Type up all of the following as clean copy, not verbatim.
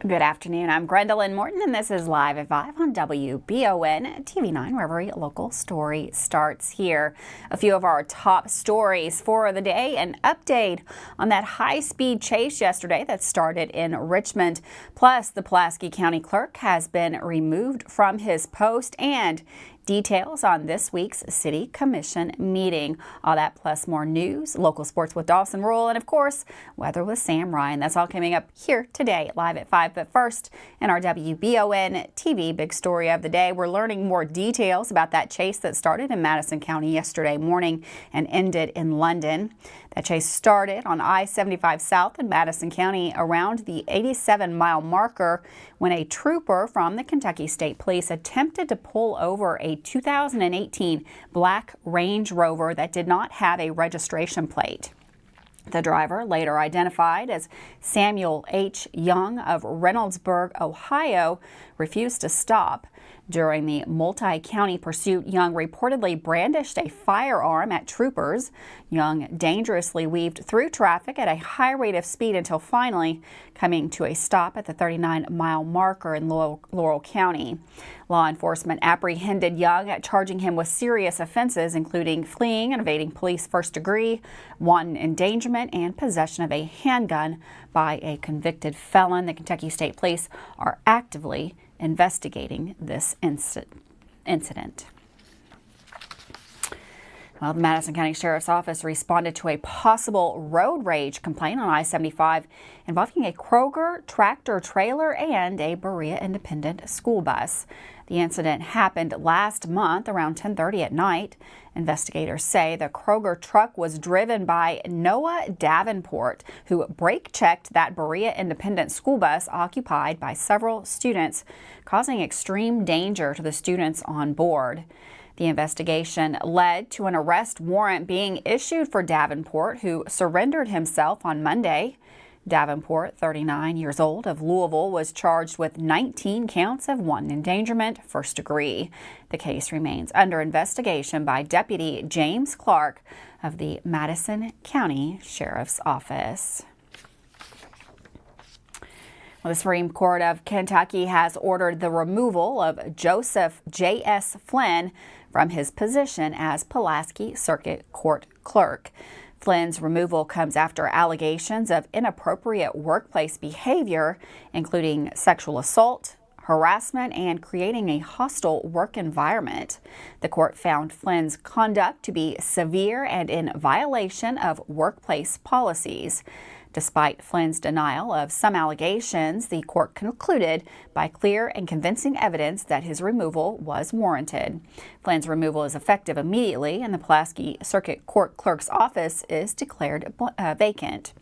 Good afternoon. I'm Gwendolyn Morton, and this is Live at 5 on WBON TV9, where every local story starts here. A few of our top stories for the day: an update on that high-speed chase yesterday that started in Richmond. Plus, the Pulaski County Clerk has been removed from his post, and details on this week's City Commission meeting. All that plus more news, local sports with Dawson Rule, and of course, weather with Sam Ryan. That's all coming up here today, Live at 5. But first, in our WBON TV big story of the day, we're learning more details about that chase that started in Madison County yesterday morning and ended in London. That chase started on I-75 South in Madison County around the 87-mile marker when a trooper from the Kentucky State Police attempted to pull over a 2018 black Range Rover that did not have a registration plate. The driver, later identified as Samuel H. Young of Reynoldsburg, Ohio, refused to stop. During the multi-county pursuit, Young reportedly brandished a firearm at troopers. Young dangerously weaved through traffic at a high rate of speed until finally coming to a stop at the 39-mile marker in Laurel County. Law enforcement apprehended Young, charging him with serious offenses, including fleeing and evading police first degree, wanton endangerment, and possession of a handgun by a convicted felon. The Kentucky State Police are actively investigating this incident. Well, the Madison County Sheriff's Office responded to a possible road rage complaint on I-75 involving a Kroger tractor trailer and a Berea Independent school bus. The incident happened last month around 10:30 at night. Investigators say the Kroger truck was driven by Noah Davenport, who brake-checked that Berea Independent school bus occupied by several students, causing extreme danger to the students on board. The investigation led to an arrest warrant being issued for Davenport, who surrendered himself on Monday. Davenport, 39 years old, of Louisville, was charged with 19 counts of wanton endangerment, first degree. The case remains under investigation by Deputy James Clark of the Madison County Sheriff's Office. Well, the Supreme Court of Kentucky has ordered the removal of Joseph J.S. Flynn from his position as Pulaski Circuit Court Clerk. Flynn's removal comes after allegations of inappropriate workplace behavior, including sexual assault, harassment, and creating a hostile work environment. The court found Flynn's conduct to be severe and in violation of workplace policies. Despite Flynn's denial of some allegations, the court concluded by clear and convincing evidence that his removal was warranted. Flynn's removal is effective immediately, and the Pulaski Circuit Court Clerk's office is declared vacant.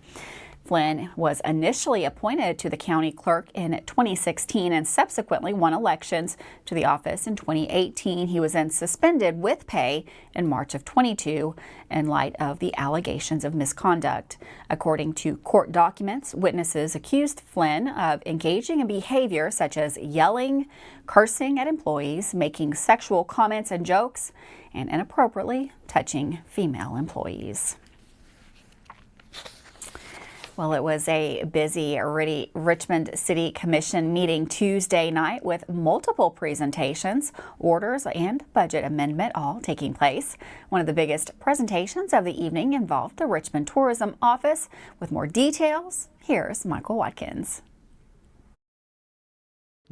Flynn was initially appointed to the county clerk in 2016 and subsequently won elections to the office in 2018. He was then suspended with pay in March of 22 in light of the allegations of misconduct. According to court documents, witnesses accused Flynn of engaging in behavior such as yelling, cursing at employees, making sexual comments and jokes, and inappropriately touching female employees. Well, it was a busy Richmond City Commission meeting Tuesday night with multiple presentations, orders, and budget amendment all taking place. One of the biggest presentations of the evening involved the Richmond Tourism Office. With more details, here's Michael Watkins.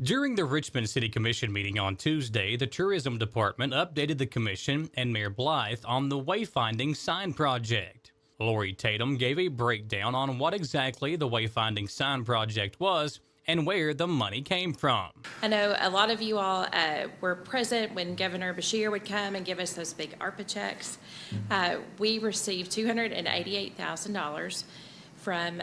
During the Richmond City Commission meeting on Tuesday, the Tourism Department updated the Commission and Mayor Blythe on the Wayfinding Sign Project. Lori Tatum gave a breakdown on what exactly the Wayfinding Sign Project was and where the money came from. I know a lot of you all were present when Governor Beshear would come and give us those big ARPA checks. We received $288,000 from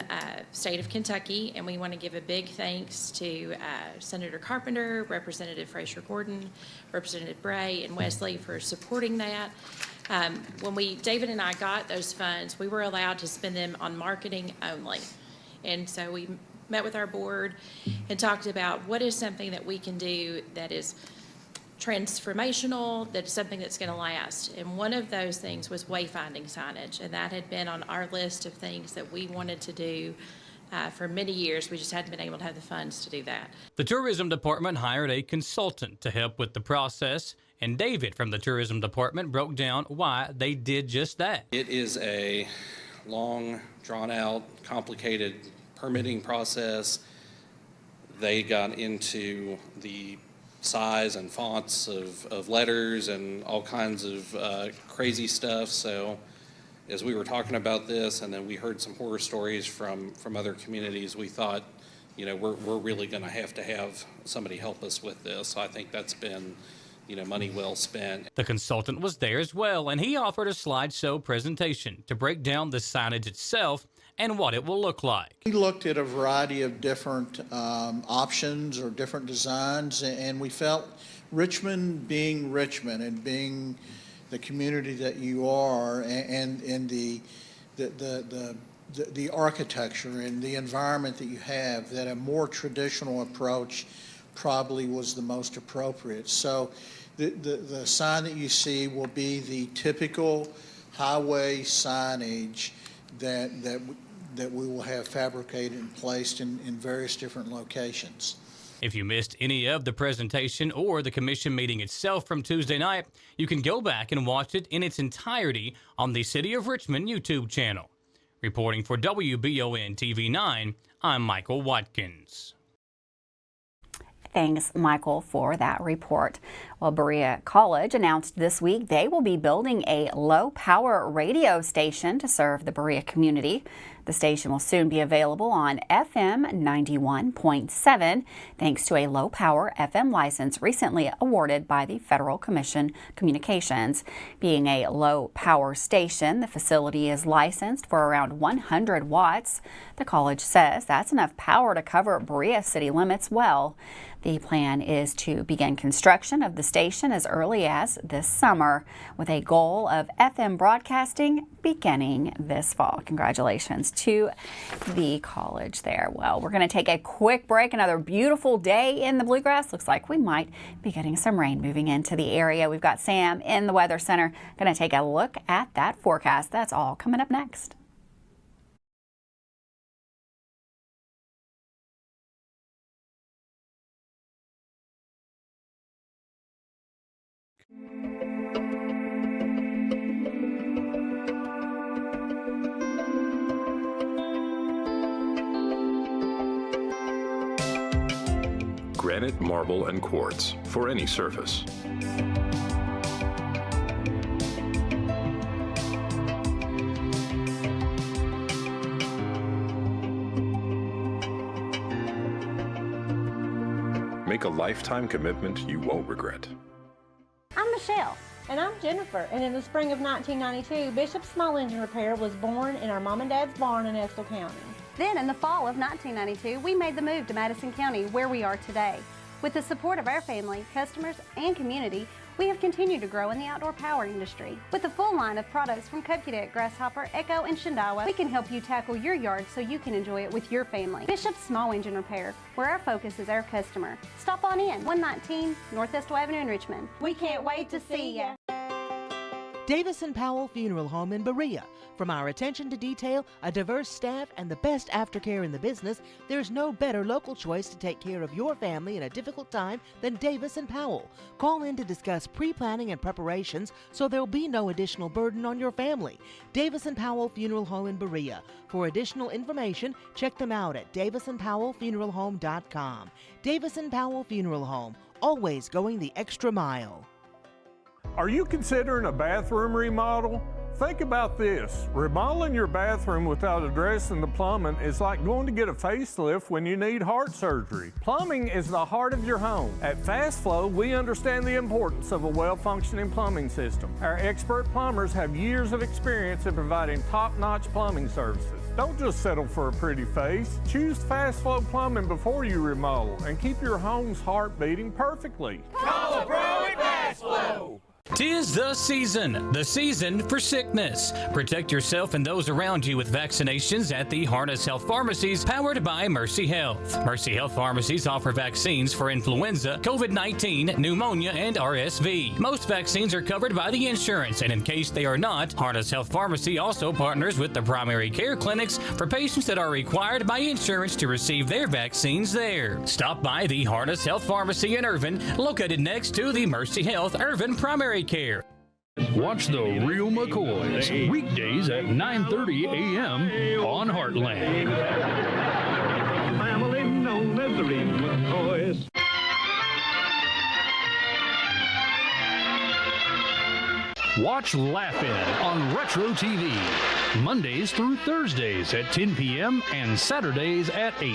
state of Kentucky, and we want to give a big thanks to Senator Carpenter, Representative Fraser Gordon, Representative Bray, and Wesley for supporting that. When David and I got those funds, we were allowed to spend them on marketing only. And so we met with our board and talked about what is something that we can do that is transformational, that's something that's going to last. And one of those things was wayfinding signage, and that had been on our list of things that we wanted to do for many years. We just hadn't been able to have the funds to do that. The tourism department hired a consultant to help with the process, and David from the tourism department broke down why they did just that. It is a long, drawn-out, complicated permitting process. They got into the size and fonts of letters and all kinds of crazy stuff. So as we were talking about this, and then we heard some horror stories from other communities, we thought, you know, we're really going to have somebody help us with this. So I think that's been, you know, money well spent. The consultant was there as well, and he offered a slideshow presentation to break down the signage itself and what it will look like. We looked at a variety of different options or different designs, and we felt Richmond being Richmond and being the community that you are, and the architecture and the environment that you have, that a more traditional approach probably was the most appropriate. So the sign that you see will be the typical highway signage that we will have fabricated and placed in various different locations. If you missed any of the presentation or the commission meeting itself from Tuesday night, you can go back and watch it in its entirety on the City of Richmond YouTube channel. Reporting for WBON TV 9, I'm Michael Watkins. Thanks, Michael, for that report. Well, Berea College announced this week they will be building a low-power radio station to serve the Berea community. The station will soon be available on FM 91.7 thanks to a low-power FM license recently awarded by the Federal Communications. Being a low-power station, the facility is licensed for around 100 watts. The college says that's enough power to cover Berea city limits well. The plan is to begin construction of the station as early as this summer, with a goal of FM broadcasting beginning this fall. Congratulations to the college there. Well, we're going to take a quick break. Another beautiful day in the Bluegrass. Looks like we might be getting some rain moving into the area. We've got Sam in the Weather Center. Going to take a look at that forecast. That's all coming up next. Granite, marble, and quartz for any surface. Make a lifetime commitment you won't regret. I'm Michelle. And I'm Jennifer, and in the spring of 1992, Bishop's Small Engine Repair was born in our mom and dad's barn in Estill County. Then in the fall of 1992, we made the move to Madison County, where we are today. With the support of our family, customers, and community, we have continued to grow in the outdoor power industry. With a full line of products from Cupcadet, Grasshopper, Echo, and Shindawa, we can help you tackle your yard so you can enjoy it with your family. Bishop's Small Engine Repair, where our focus is our customer. Stop on in, 119 North Estill Avenue in Richmond. We can't wait to see ya. Davis & Powell Funeral Home in Berea. From our attention to detail, a diverse staff, and the best aftercare in the business, there's no better local choice to take care of your family in a difficult time than Davis & Powell. Call in to discuss pre-planning and preparations so there'll be no additional burden on your family. Davis & Powell Funeral Home in Berea. For additional information, check them out at davisandpowellfuneralhome.com. Davis & Powell Funeral Home, always going the extra mile. Are you considering a bathroom remodel? Think about this. Remodeling your bathroom without addressing the plumbing is like going to get a facelift when you need heart surgery. Plumbing is the heart of your home. At Fast Flow, we understand the importance of a well-functioning plumbing system. Our expert plumbers have years of experience in providing top-notch plumbing services. Don't just settle for a pretty face. Choose Fast Flow Plumbing before you remodel and keep your home's heart beating perfectly. Call a pro at Fast Flow. 'Tis the season for sickness. Protect yourself and those around you with vaccinations at the Harness Health Pharmacies, powered by Mercy Health. Mercy Health Pharmacies offer vaccines for influenza, COVID-19, pneumonia, and RSV. Most vaccines are covered by the insurance, and in case they are not, Harness Health Pharmacy also partners with the primary care clinics for patients that are required by insurance to receive their vaccines there. Stop by the Harness Health Pharmacy in Irvin, located next to the Mercy Health Irvin Primary Care. Watch The Real McCoys weekdays at 9:30 a.m. on Heartland. Family known as The Real McCoys. Watch Laugh-In on Retro TV, Mondays through Thursdays at 10 p.m. and Saturdays at 8.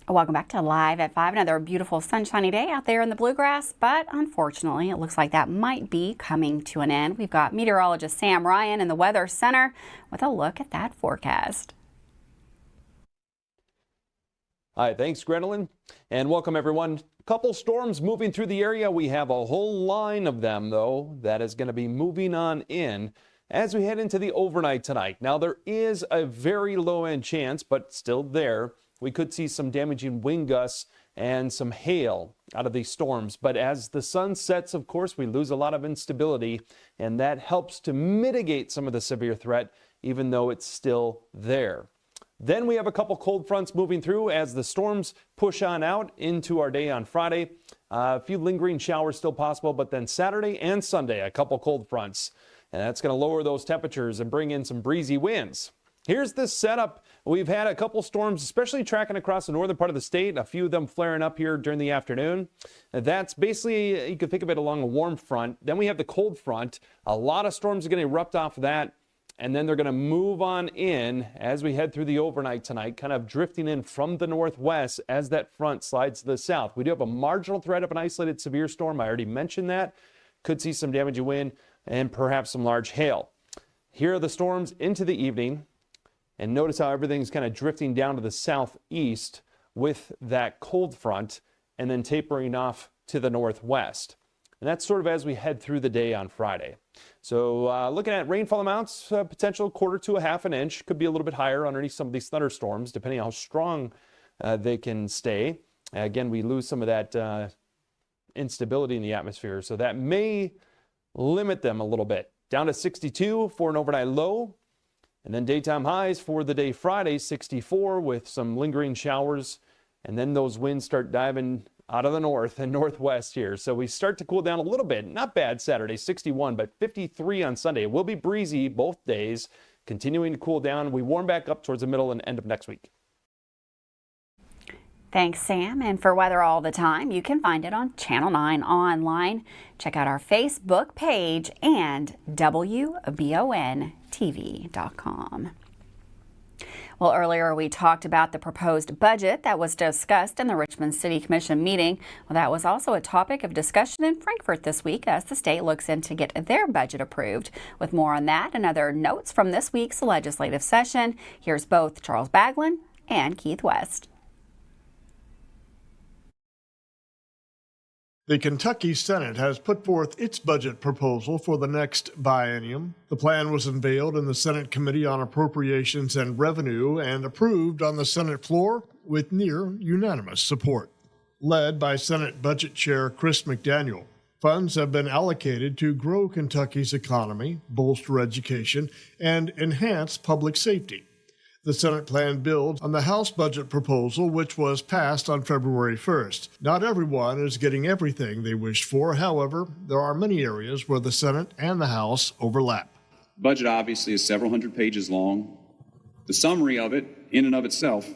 Welcome back to Live at 5. Another beautiful sunshiny day out there in the bluegrass, but unfortunately it looks like that might be coming to an end. We've got meteorologist Sam Ryan in the Weather Center with a look at that forecast. Hi, thanks, Gwendolyn, and welcome everyone. Couple storms moving through the area. We have a whole line of them, though, that is going to be moving on in as we head into the overnight tonight. Now, there is a very low-end chance, but still there. We could see some damaging wind gusts and some hail out of these storms. But as the sun sets, of course, we lose a lot of instability, and that helps to mitigate some of the severe threat, even though it's still there. Then we have a couple cold fronts moving through as the storms push on out into our day on Friday. A few lingering showers still possible, but then Saturday and Sunday, a couple cold fronts. And that's going to lower those temperatures and bring in some breezy winds. Here's the setup. We've had a couple storms, especially tracking across the northern part of the state, a few of them flaring up here during the afternoon. That's basically, you can think of it along a warm front. Then we have the cold front. A lot of storms are going to erupt off of that, and then they're going to move on in as we head through the overnight tonight, kind of drifting in from the northwest as that front slides to the south. We do have a marginal threat of an isolated severe storm. I already mentioned that. Could see some damaging wind and perhaps some large hail. Here are the storms into the evening. And notice how everything's kind of drifting down to the southeast with that cold front and then tapering off to the northwest. And that's sort of as we head through the day on Friday. So looking at rainfall amounts, potential 1/4 to 1/2 inch. Could be a little bit higher underneath some of these thunderstorms, depending on how strong they can stay. Again, we lose some of that instability in the atmosphere. So that may limit them a little bit. Down to 62 for an overnight low. And then daytime highs for the day Friday, 64 with some lingering showers. And then those winds start diving out of the north and northwest here. So we start to cool down a little bit. Not bad Saturday, 61, but 53 on Sunday. It will be breezy both days, continuing to cool down. We warm back up towards the middle and end of next week. Thanks, Sam. And for weather all the time, you can find it on Channel 9 online. Check out our Facebook page and WBONTV.com. Well, earlier we talked about the proposed budget that was discussed in the Richmond City Commission meeting. Well, that was also a topic of discussion in Frankfort this week as the state looks in to get their budget approved. With more on that and other notes from this week's legislative session, here's both Charles Baglin and Keith West. The Kentucky Senate has put forth its budget proposal for the next biennium. The plan was unveiled in the Senate Committee on Appropriations and Revenue and approved on the Senate floor with near unanimous support. Led by Senate Budget Chair Chris McDaniel, funds have been allocated to grow Kentucky's economy, bolster education, and enhance public safety. The Senate plan builds on the House budget proposal, which was passed on February 1st. Not everyone is getting everything they wished for. However, there are many areas where the Senate and the House overlap. Budget obviously is several hundred pages long. The summary of it, in and of itself,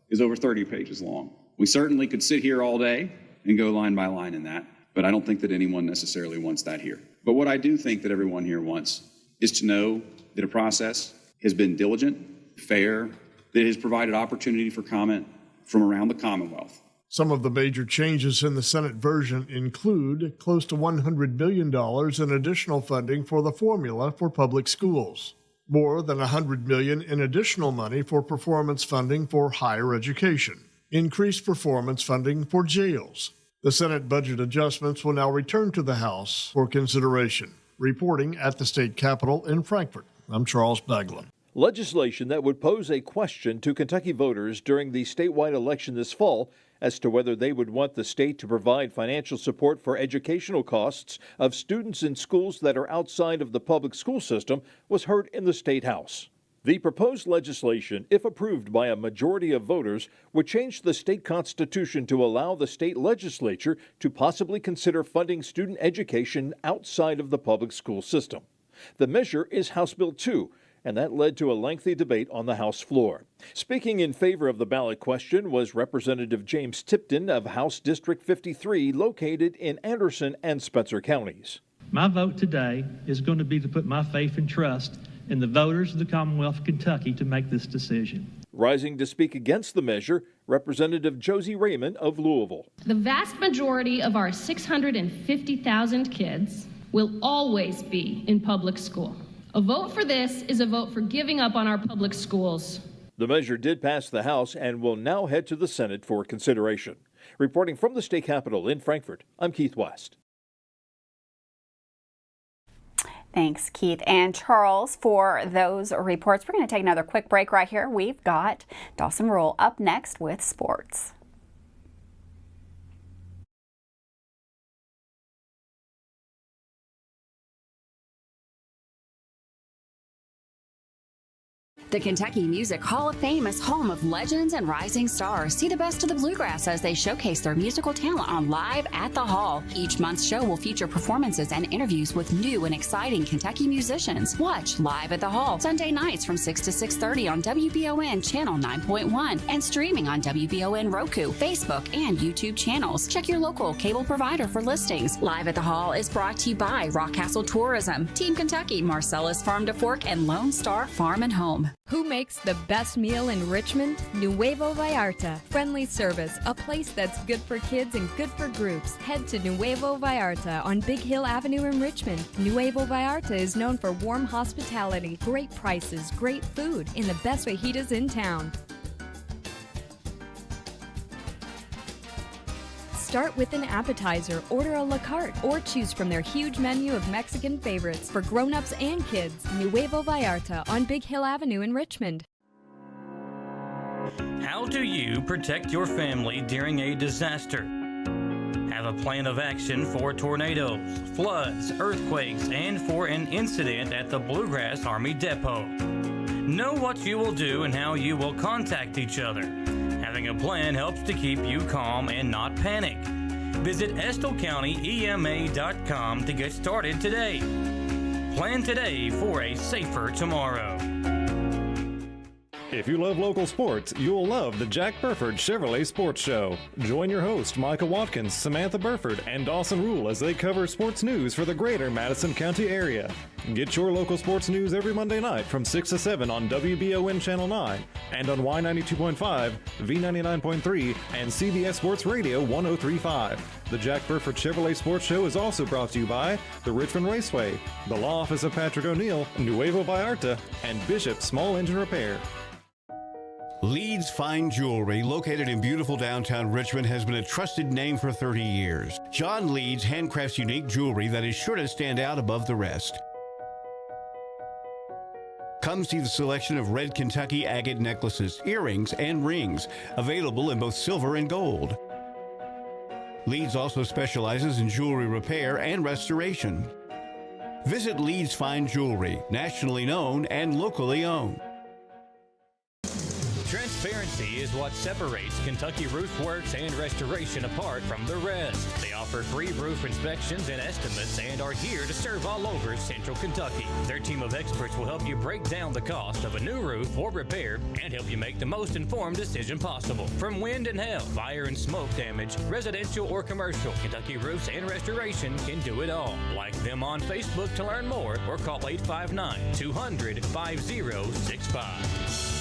is over 30 pages long. We certainly could sit here all day and go line by line in that, but I don't think that anyone necessarily wants that here. But what I do think that everyone here wants is to know that a process has been diligent, fair, that it has provided opportunity for comment from around the Commonwealth. Some of the major changes in the Senate version include close to $100 billion in additional funding for the formula for public schools, more than $100 million in additional money for performance funding for higher education, increased performance funding for jails. The Senate budget adjustments will now return to the House for consideration. Reporting at the state capitol in Frankfort, I'm Charles Baglan. Legislation that would pose a question to Kentucky voters during the statewide election this fall as to whether they would want the state to provide financial support for educational costs of students in schools that are outside of the public school system was heard in the State House. The proposed legislation, if approved by a majority of voters, would change the state constitution to allow the state legislature to possibly consider funding student education outside of the public school system. The measure is House Bill 2, and that led to a lengthy debate on the House floor. Speaking in favor of the ballot question was Representative James Tipton of House District 53, located in Anderson and Spencer counties. My vote today is going to be to put my faith and trust in the voters of the Commonwealth of Kentucky to make this decision. Rising to speak against the measure, Representative Josie Raymond of Louisville. The vast majority of our 650,000 kids will always be in public school. A vote for this is a vote for giving up on our public schools. The measure did pass the House and will now head to the Senate for consideration. Reporting from the state capitol in Frankfort, I'm Keith West. Thanks, Keith and Charles, for those reports. We're going to take another quick break right here. We've got Dawson Rule up next with sports. The Kentucky Music Hall of Fame is home of legends and rising stars. See the best of the bluegrass as they showcase their musical talent on Live at the Hall. Each month's show will feature performances and interviews with new and exciting Kentucky musicians. Watch Live at the Hall Sunday nights from 6 to 6:30 on WBON Channel 9.1 and streaming on WBON Roku, Facebook, and YouTube channels. Check your local cable provider for listings. Live at the Hall is brought to you by Rockcastle Tourism, Team Kentucky, Marcellus Farm to Fork, and Lone Star Farm and Home. Who makes the best meal in Richmond? Nuevo Vallarta. Friendly service, a place that's good for kids and good for groups. Head to Nuevo Vallarta on Big Hill Avenue in Richmond. Nuevo Vallarta is known for warm hospitality, great prices, great food, and the best fajitas in town. Start with an appetizer, order a la carte, or choose from their huge menu of Mexican favorites for grown-ups and kids. Nuevo Vallarta on Big Hill Avenue in Richmond. How do you protect your family during a disaster? Have a plan of action for tornadoes, floods, earthquakes, and for an incident at the Bluegrass Army Depot. Know what you will do and how you will contact each other. Having a plan helps to keep you calm and not panic. Visit EstleCountyEMA.com to get started today. Plan today for a safer tomorrow. If you love local sports, you'll love the Jack Burford Chevrolet Sports Show. Join your host, Micah Watkins, Samantha Burford, and Dawson Rule as they cover sports news for the greater Madison County area. Get your local sports news every Monday night from 6 to 7 on WBON Channel 9 and on Y92.5, V99.3, and CBS Sports Radio 103.5. The Jack Burford Chevrolet Sports Show is also brought to you by the Richmond Raceway, the Law Office of Patrick O'Neill, Nuevo Vallarta, and Bishop Small Engine Repair. Leeds Fine Jewelry, located in beautiful downtown Richmond, has been a trusted name for 30 years. John Leeds handcrafts unique jewelry that is sure to stand out above the rest. Come see the selection of red Kentucky agate necklaces, earrings, and rings, available in both silver and gold. Leeds also specializes in jewelry repair and restoration. Visit Leeds Fine Jewelry, nationally known and locally owned. Transparency is what separates Kentucky Roof Works and Restoration apart from the rest. They offer free roof inspections and estimates and are here to serve all over Central Kentucky. Their team of experts will help you break down the cost of a new roof or repair and help you make the most informed decision possible. From wind and hail, fire and smoke damage, residential or commercial, Kentucky Roofs and Restoration can do it all. Like them on Facebook to learn more or call 859-200-5065.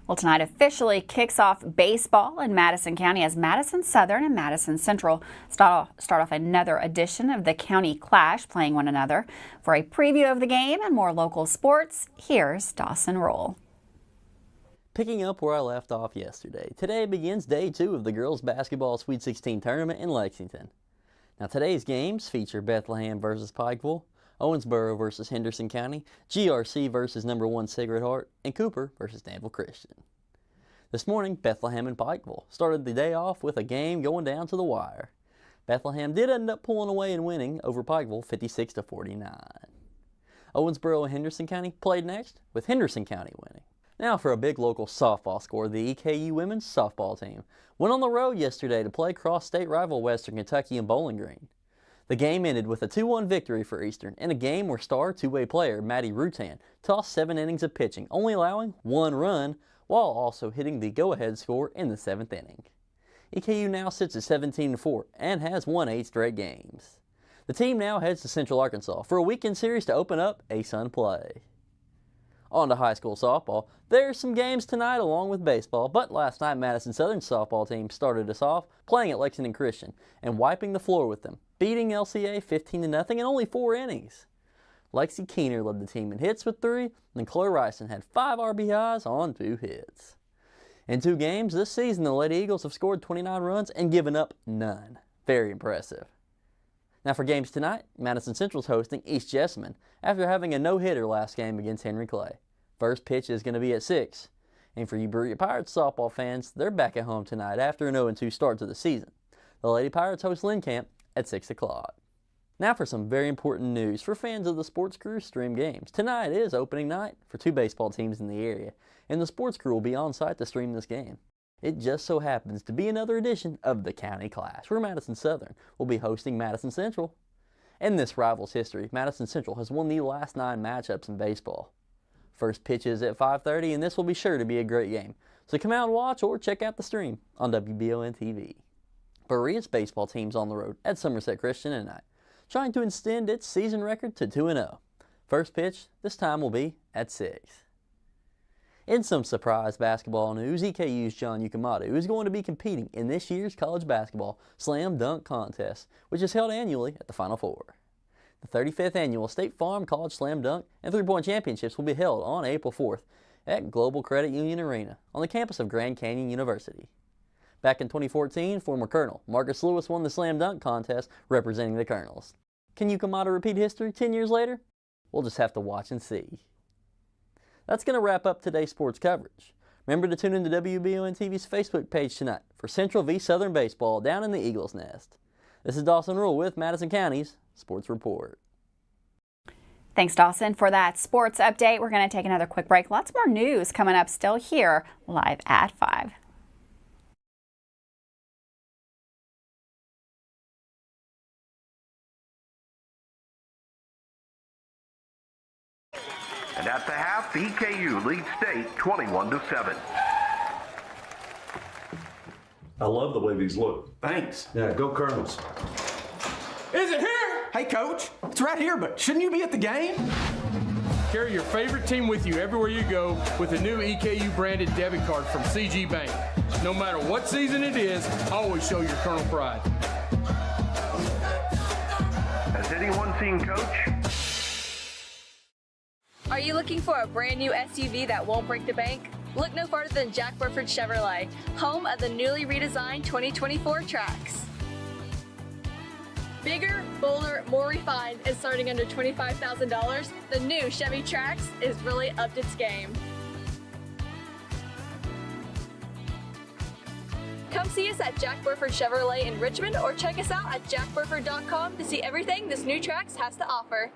Well, tonight officially kicks off baseball in Madison County as Madison Southern and Madison Central start off another edition of the County Clash, playing one another. For a preview of the game and more local sports, here's Dawson Roll. Picking up where I left off yesterday, today begins day 2 of the girls basketball Sweet 16 tournament in Lexington. Now today's games feature Bethlehem versus Pikeville, Owensboro versus Henderson County, GRC versus number 1 Sacred Heart, and Cooper versus Danville Christian. This morning, Bethlehem and Pikeville started the day off with a game going down to the wire. Bethlehem did end up pulling away and winning over Pikeville 56-49. Owensboro and Henderson County played next, with Henderson County winning. Now for a big local softball score, the EKU women's softball team went on the road yesterday to play cross-state rival Western Kentucky in Bowling Green. The game ended with a 2-1 victory for Eastern in a game where star two-way player Maddie Rutan tossed 7 innings of pitching, only allowing 1 run while also hitting the go-ahead score in the 7th inning. EKU now sits at 17-4 and has won 8 straight games. The team now heads to Central Arkansas for a weekend series to open up ASUN play. On to high school softball. There's some games tonight along with baseball, but last night Madison Southern's softball team started us off playing at Lexington Christian and wiping the floor with them, beating LCA 15-0 in only 4 innings. Lexi Keener led the team in hits with 3, and Chloe Ryson had 5 RBIs on 2 hits. In 2 games this season, the Lady Eagles have scored 29 runs and given up none. Very impressive. Now for games tonight, Madison Central's hosting East Jessamine after having a no-hitter last game against Henry Clay. First pitch is going to be at 6. And for you Berea Pirates softball fans, they're back at home tonight after an 0-2 start to the season. The Lady Pirates host Lynn Camp at 6 o'clock. Now for some very important news for fans of the Sports Crew stream games. Tonight is opening night for 2 baseball teams in the area, and the Sports Crew will be on site to stream this game. It just so happens to be another edition of the County Clash, where Madison Southern will be hosting Madison Central. In this rival's history, Madison Central has won the last 9 matchups in baseball. First pitch is at 5:30, and this will be sure to be a great game. So come out and watch or check out the stream on WBON TV. Berea's baseball team's on the road at Somerset Christian tonight, trying to extend its season record to 2-0. First pitch this time will be at 6. In some surprise basketball news, EKU's John Yukamadu is going to be competing in this year's college basketball slam dunk contest, which is held annually at the Final Four. The 35th annual State Farm College Slam Dunk and 3-point championships will be held on April 4th at Global Credit Union Arena on the campus of Grand Canyon University. Back in 2014, former Colonel Marcus Lewis won the Slam Dunk contest representing the Colonels. Can Yukamadu repeat history 10 years later? We'll just have to watch and see. That's going to wrap up today's sports coverage. Remember to tune into WBON TV's Facebook page tonight for Central v Southern Baseball down in the Eagles Nest. This is Dawson Rule with Madison County's Sports Report. Thanks, Dawson, for that sports update. We're going to take another quick break. Lots more news coming up still here live at 5. And at the half, EKU leads state 21-7. I love the way these look. Thanks. Yeah, go Colonels. Is it here? Hey, Coach, it's right here, but shouldn't you be at the game? Carry your favorite team with you everywhere you go with a new EKU branded debit card from CG Bank. No matter what season it is, always show your Colonel pride. Has anyone seen Coach? Are you looking for a brand new SUV that won't break the bank? Look no farther than Jack Burford Chevrolet, home of the newly redesigned 2024 Trax. Bigger, bolder, more refined, and starting under $25,000, the new Chevy Trax is really upped its game. Come see us at Jack Burford Chevrolet in Richmond or check us out at jackburford.com to see everything this new Trax has to offer.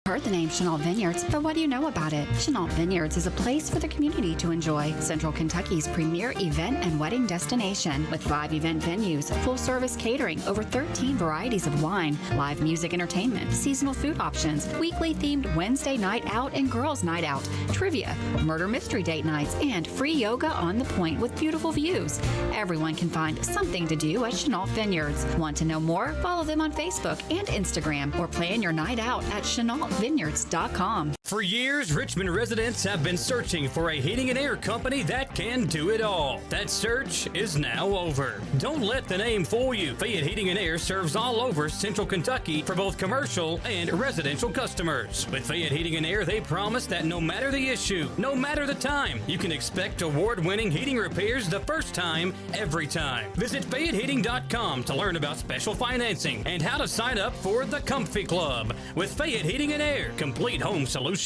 Heard the name Chenault Vineyards, but what do you know about it? Chenault Vineyards is a place for the community to enjoy. Central Kentucky's premier event and wedding destination with 5 event venues, full-service catering, over 13 varieties of wine, live music entertainment, seasonal food options, weekly themed Wednesday night out and girls night out, trivia, murder mystery date nights, and free yoga on the point with beautiful views. Everyone can find something to do at Chenault Vineyards. Want to know more? Follow them on Facebook and Instagram or plan your night out at Chenault richmondvineyards.com. For years, Richmond residents have been searching for a heating and air company that can do it all. That search is now over. Don't let the name fool you. Fayette Heating and Air serves all over Central Kentucky for both commercial and residential customers. With Fayette Heating and Air, they promise that no matter the issue, no matter the time, you can expect award-winning heating repairs the first time, every time. Visit FayetteHeating.com to learn about special financing and how to sign up for the Comfy Club. With Fayette Heating and Air, complete home solutions.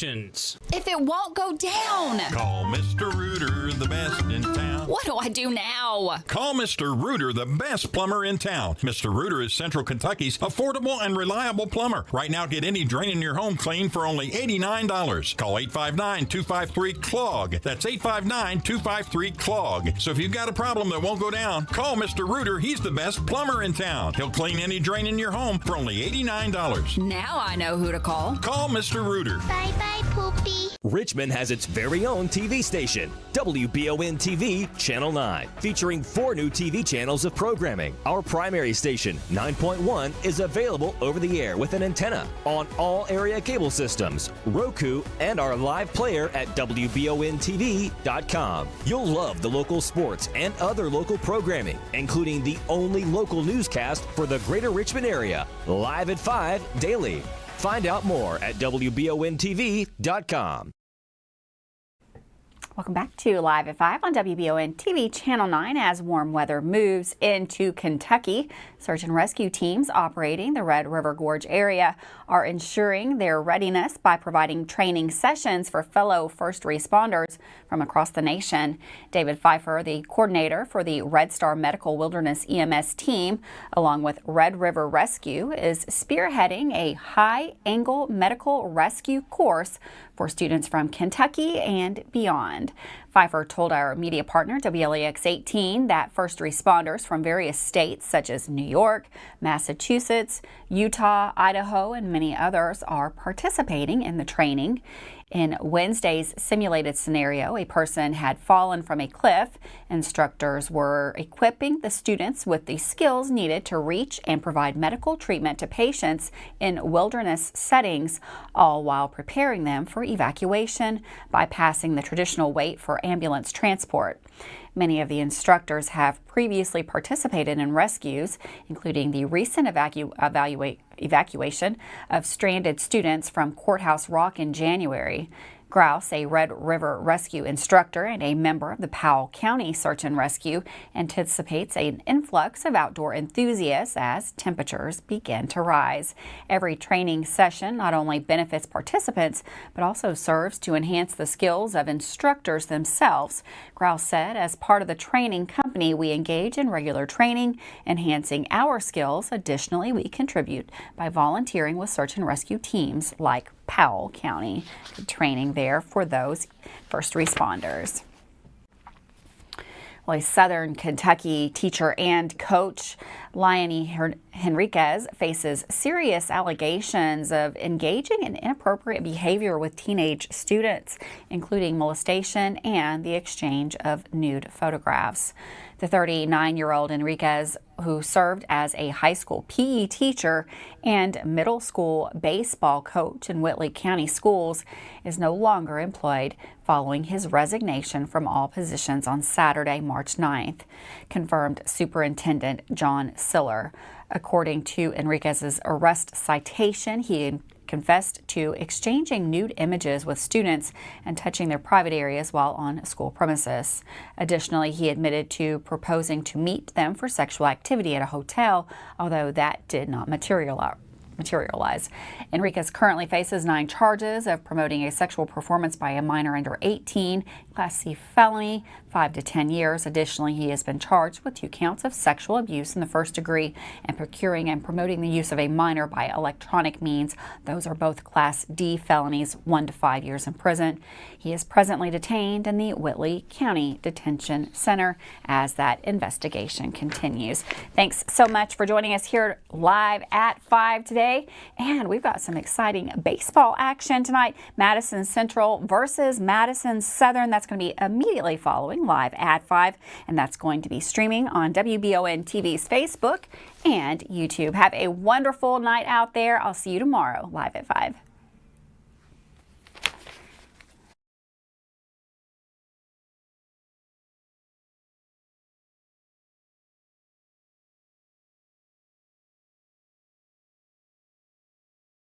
If it won't go down, Call Mr. Rooter, the best in town. what do I do now? Call Mr. Rooter, the best plumber in town. Mr. Rooter is Central Kentucky's affordable and reliable plumber. Right now, get any drain in your home clean for only $89. Call 859-253-CLOG. That's 859-253-CLOG. So if you've got a problem that won't go down, call Mr. Rooter. He's the best plumber in town. He'll clean any drain in your home for only $89. Now I know who to call. Call Mr. Rooter. Bye-bye, Poopy. Richmond has its very own TV station, WBON TV Channel 9, featuring 4 new TV channels of programming. Our primary station, 9.1, is available over the air with an antenna on all area cable systems, Roku, and our live player at WBONTV.com. You'll love the local sports and other local programming, including the only local newscast for the greater Richmond area, live at 5 daily. Find out more at WBONTV.com. Welcome back to Live at 5 on WBON TV Channel 9. As warm weather moves into Kentucky, search and rescue teams operating the Red River Gorge area are ensuring their readiness by providing training sessions for fellow first responders from across the nation. David Pfeiffer, the coordinator for the Red Star Medical Wilderness EMS team, along with Red River Rescue, is spearheading a high-angle medical rescue course for students from Kentucky and beyond. Pfeiffer told our media partner WLEX 18 that first responders from various states such as New York, Massachusetts, Utah, Idaho, and many others are participating in the training. In Wednesday's simulated scenario, a person had fallen from a cliff. Instructors were equipping the students with the skills needed to reach and provide medical treatment to patients in wilderness settings, all while preparing them for evacuation, bypassing the traditional wait for ambulance transport. Many of the instructors have previously participated in rescues, including the recent evacuation of stranded students from Courthouse Rock in January. Grouse, a Red River Rescue instructor and a member of the Powell County Search and Rescue, anticipates an influx of outdoor enthusiasts as temperatures begin to rise. Every training session not only benefits participants, but also serves to enhance the skills of instructors themselves. Grouse said, as part of the training company, we engage in regular training, enhancing our skills. Additionally, we contribute by volunteering with search and rescue teams like Powell County. Good training there for those first responders. Well, a Southern Kentucky teacher and coach, Leonie Henriquez, faces serious allegations of engaging in inappropriate behavior with teenage students, including molestation and the exchange of nude photographs. The 39-year-old Enriquez, who served as a high school PE teacher and middle school baseball coach in Whitley County Schools, is no longer employed following his resignation from all positions on Saturday, March 9th, confirmed Superintendent John Siller. According to Enriquez's arrest citation, he confessed to exchanging nude images with students and touching their private areas while on school premises. Additionally, he admitted to proposing to meet them for sexual activity at a hotel, although that did not materialize. Enriquez currently faces 9 charges of promoting a sexual performance by a minor under 18, Class C felony, 5 to 10 years. Additionally, he has been charged with 2 counts of sexual abuse in the first degree and procuring and promoting the use of a minor by electronic means. Those are both Class D felonies, 1 to 5 years in prison. He is presently detained in the Whitley County Detention Center as that investigation continues. Thanks so much for joining us here live at 5 today. And we've got some exciting baseball action tonight. Madison Central versus Madison Southern. That's going to be immediately following live at 5. And that's going to be streaming on WBON TV's Facebook and YouTube. Have a wonderful night out there. I'll see you tomorrow live at 5.